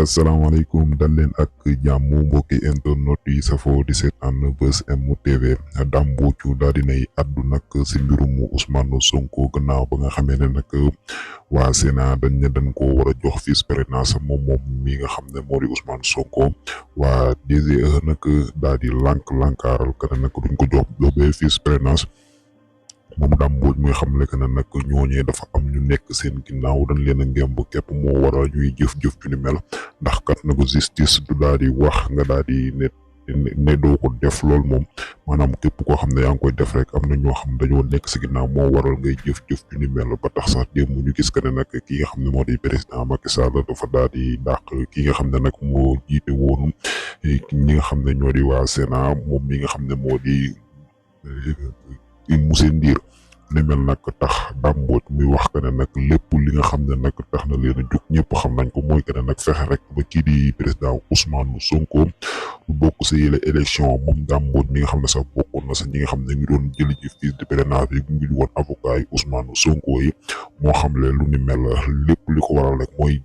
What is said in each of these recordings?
asalaamaaleykum dal leen ak jàmm mbokki internet yi safoo di seetaan Buzz M TV. Dame Mbodj daal dinay addu nag si mbirum Ousmane Sonko gannaaw ba nga xamee ne nag waa Sénat dañ ko war a jox vice présidence moom mi nga xam ne moo di Ousmane Sonko waa DGE nag daal di lankaaral que ne nag duñ ko jox boobee vice présidence. moom Dame Mbodj muy xamle que ne nag ñooñee dafa am ñu nekk seen ginnaaw dañ leen a ngemb képp moo waral ñuy jëf-jëf ju ni mel ndax kat na ko justice du daal di wax nga daal di ne doo ko def lool moom maanaam képp koo xam ne yaa ngi koy def rek am na ñoo xam dañoo nekk si ginnaaw moo waral ngay jëf-jëf ju ni mel ba tax sax démb ñu gis que ne nag ki nga xam ne moo di président Macky Sall dafa daal di dàq ki nga xam ne nag moo jiite woonu ñi nga xam ne ñoo di waa Sénat moom mi nga xam ne moo di monsieur Ndir ne mel nag tax Dame Mbodj muy wax que ne nag lépp li nga xam ne nag tax na leen a jóg ñëpp xam nañ ko mooy que ne nag fexe rek ba kii di président Ousmane Sonko bokk sa yële élection moom Dame Mbodj mi nga xam ne sax bokkoon na sa ñi nga xam ne ñu doon jëli ji fiche de parrainage yi ngi woon avocat yi Ousmane Sonko yi moo xam le lu ni mel lépp li ko waral rek mooy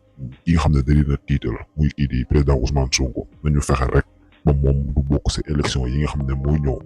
ki nga xam ne da leen a tiital muy kii di président Ousmane Sonko nañu fexe rek ba moom du bokk sa élection yi nga xam ne mooy ñëw.